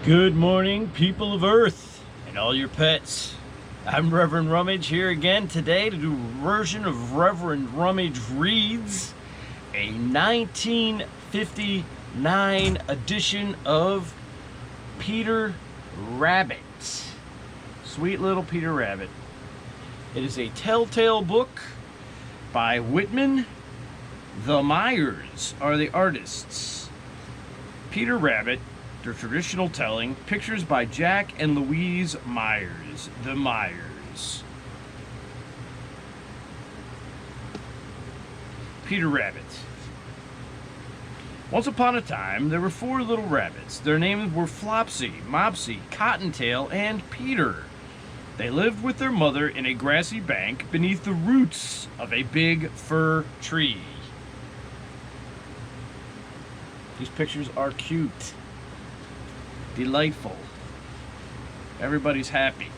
Good morning, people of Earth, and all your pets. I'm Reverend Rummage here again today to do a version of Reverend Rummage Reads, a 1959 edition of Peter Rabbit. Sweet little Peter Rabbit. It is a telltale book by Whitman. The Myers are the artists. Peter Rabbit, the traditional telling, pictures by Jack and Louise Myers, the Myers. Peter Rabbit. Once upon a time, there were 4 little rabbits. Their names were Flopsy, Mopsy, Cottontail, and Peter. They lived with their mother in a grassy bank beneath the roots of a big fir tree. These pictures are cute. Delightful. Everybody's happy.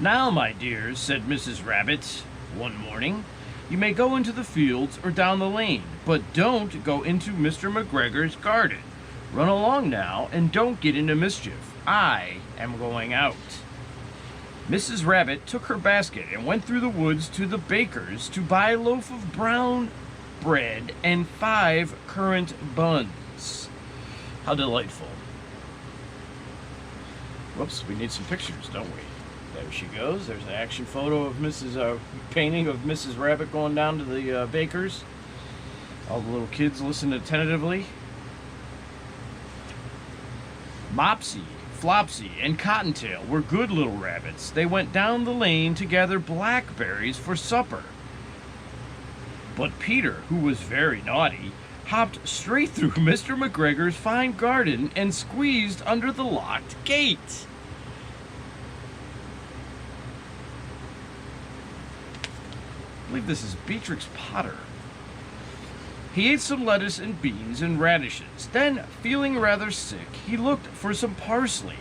"Now, my dears," said Mrs. Rabbit one morning, "you may go into the fields or down the lane, but don't go into Mr. McGregor's garden. Run along now and don't get into mischief. I am going out." Mrs. Rabbit took her basket and went through the woods to the baker's to buy a loaf of brown bread and 5 currant buns. How delightful. Whoops, we need some pictures, don't we? There she goes. There's an action photo of painting of Mrs. Rabbit going down to the baker's. All the little kids listen attentively. Mopsy, Flopsy, and Cottontail were good little rabbits. They went down the lane to gather blackberries for supper. But Peter, who was very naughty, hopped straight through Mr. McGregor's fine garden and squeezed under the locked gate. I believe this is Beatrix Potter. He ate some lettuce and beans and radishes. Then, feeling rather sick, he looked for some parsley.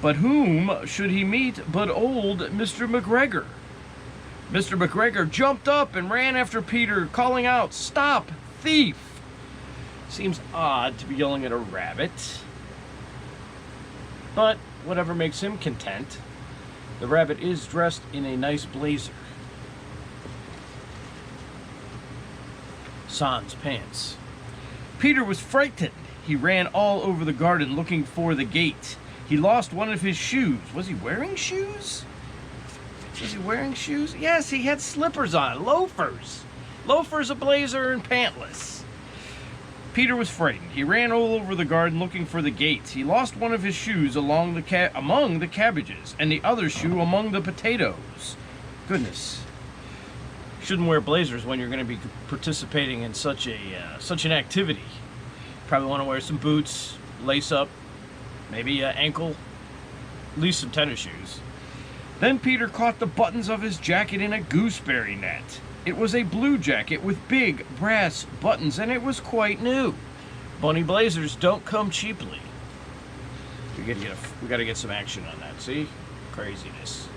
But whom should he meet but old Mr. McGregor? Mr. McGregor jumped up and ran after Peter, calling out, "Stop, thief!" Seems odd to be yelling at a rabbit. But whatever makes him content. The rabbit is dressed in a nice blazer. Sans pants. Peter was frightened. He ran all over the garden looking for the gate. He lost one of his shoes. Was he wearing shoes? Was he wearing shoes? Yes, he had slippers on, loafers. Loafers, a blazer, and pantless. Peter was frightened. He ran all over the garden looking for the gate. He lost one of his shoes among the cabbages, and the other shoe among the potatoes. Goodness. Shouldn't wear blazers when you're going to be participating in such an activity. Probably want to wear some boots, lace up, maybe ankle, at least some tennis shoes. Then Peter caught the buttons of his jacket in a gooseberry net. It was a blue jacket with big brass buttons, and it was quite new. Bunny blazers don't come cheaply. We got to get some action on that. See? Craziness.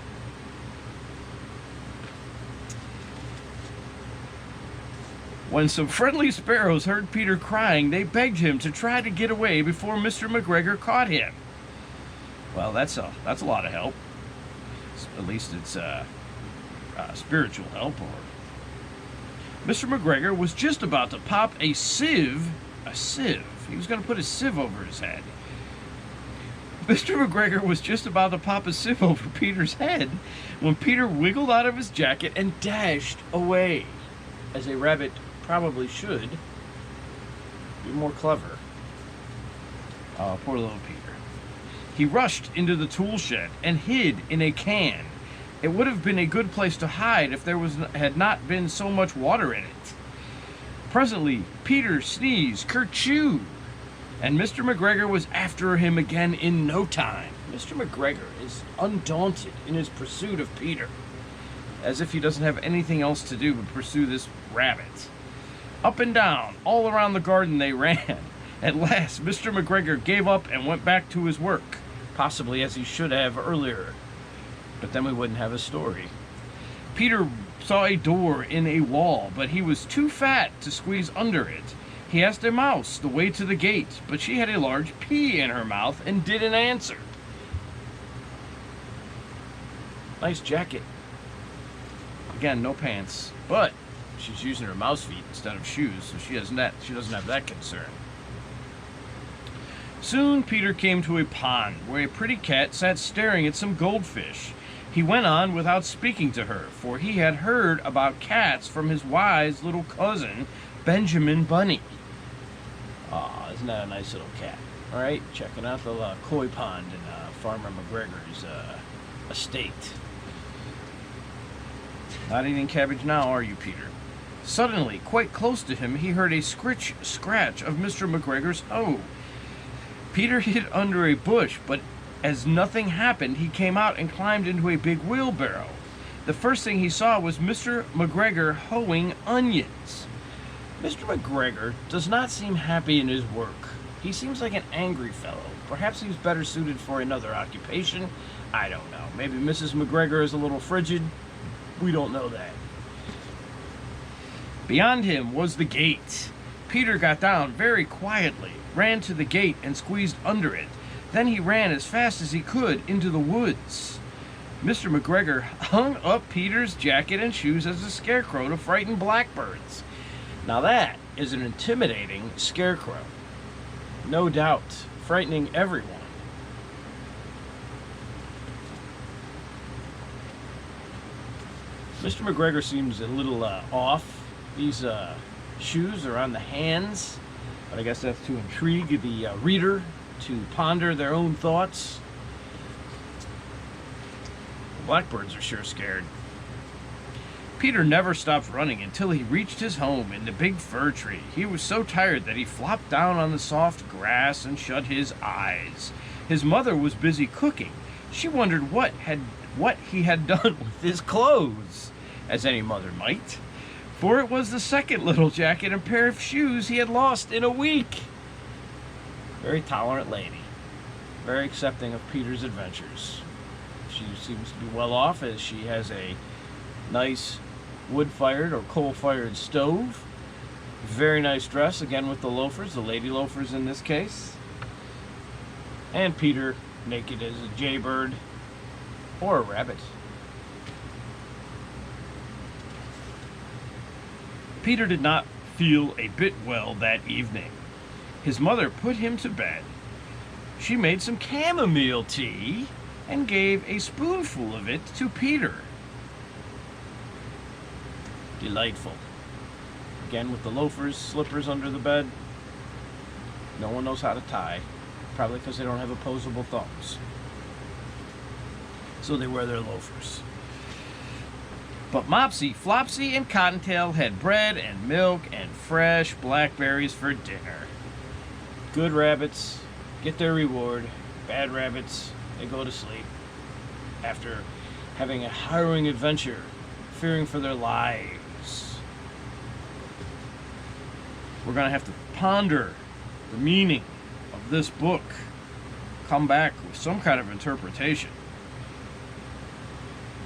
When some friendly sparrows heard Peter crying, they begged him to try to get away before Mr. McGregor caught him. Well, that's a lot of help. At least it's spiritual help. Or Mr. McGregor was just about to pop a sieve. He was going to put a sieve over his head. Mr. McGregor was just about to pop a sieve over Peter's head when Peter wiggled out of his jacket and dashed away, as a rabbit probably should. Be more clever. Oh, poor little Peter. He rushed into the tool shed and hid in a can. It would have been a good place to hide if there had not been so much water in it. Presently, Peter sneezed, kerchoo, and Mr. McGregor was after him again in no time. Mr. McGregor is undaunted in his pursuit of Peter, as if he doesn't have anything else to do but pursue this rabbit. Up and down, all around the garden they ran. At last, Mr. McGregor gave up and went back to his work, possibly as he should have earlier. But then we wouldn't have a story. Peter saw a door in a wall, but he was too fat to squeeze under it. He asked a mouse the way to the gate, but she had a large pea in her mouth and didn't answer. Nice jacket. Again, no pants, but she's using her mouse feet instead of shoes, so she doesn't have that concern. Soon Peter came to a pond where a pretty cat sat staring at some goldfish. He went on without speaking to her, for he had heard about cats from his wise little cousin, Benjamin Bunny. Aw, isn't that a nice little cat? All right, checking out the koi pond in Farmer McGregor's estate. Not eating cabbage now, are you, Peter? Suddenly, quite close to him, he heard a scratch of Mr. McGregor's hoe. Peter hid under a bush, but as nothing happened, he came out and climbed into a big wheelbarrow. The first thing he saw was Mr. McGregor hoeing onions. Mr. McGregor does not seem happy in his work. He seems like an angry fellow. Perhaps he's better suited for another occupation. I don't know. Maybe Mrs. McGregor is a little frigid. We don't know that. Beyond him was the gate. Peter got down very quietly, ran to the gate and squeezed under it. Then he ran as fast as he could into the woods. Mr. McGregor hung up Peter's jacket and shoes as a scarecrow to frighten blackbirds. Now that is an intimidating scarecrow. No doubt, frightening everyone. Mr. McGregor seems a little off. These shoes are on the hands, but I guess that's to intrigue the reader to ponder their own thoughts. The blackbirds are sure scared. Peter never stopped running until he reached his home in the big fir tree. He was so tired that he flopped down on the soft grass and shut his eyes. His mother was busy cooking. She wondered what he had done with his clothes, as any mother might, for it was the second little jacket and pair of shoes he had lost in a week. Very tolerant lady, very accepting of Peter's adventures. She seems to be well off, as she has a nice wood-fired or coal-fired stove. Very nice dress, again with the loafers, the lady loafers in this case. And Peter, naked as a jaybird or a rabbit. Peter did not feel a bit well that evening. His mother put him to bed. She made some chamomile tea and gave a spoonful of it to Peter. Delightful. Again with the loafers, slippers under the bed. No one knows how to tie, probably because they don't have opposable thumbs. So they wear their loafers. But Mopsy, Flopsy, and Cottontail had bread and milk and fresh blackberries for dinner. Good rabbits get their reward. Bad rabbits, they go to sleep after having a harrowing adventure, fearing for their lives. We're going to have to ponder the meaning of this book, come back with some kind of interpretation.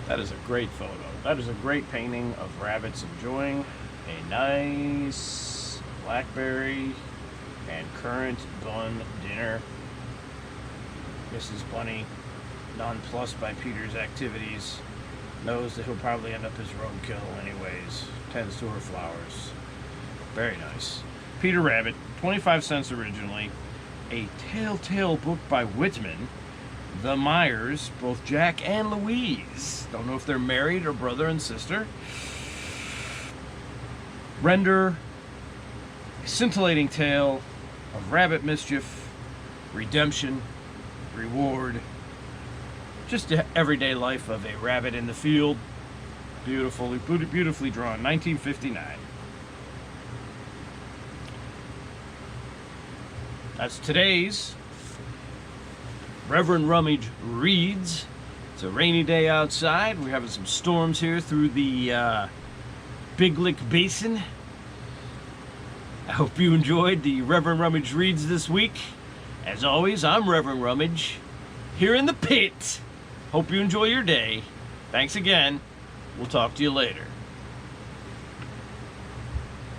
That is a great photo. That is a great painting of rabbits enjoying a nice blackberry and currant bun dinner. Mrs. Bunny, nonplussed by Peter's activities, knows that he'll probably end up as roadkill anyways. Tends to her flowers. Very nice. Peter Rabbit, 25 cents originally. A telltale book by Whitman. The Myers, both Jack and Louise. Don't know if they're married or brother and sister. Render a scintillating tale of rabbit mischief, redemption, reward. Just the everyday life of a rabbit in the field. Beautifully drawn. 1959. That's today's Reverend Rummage Reads. It's a rainy day outside. We're having some storms here through the Big Lick Basin. I hope you enjoyed the Reverend Rummage Reads this week. As always, I'm Reverend Rummage, here in the pit. Hope you enjoy your day. Thanks again. We'll talk to you later.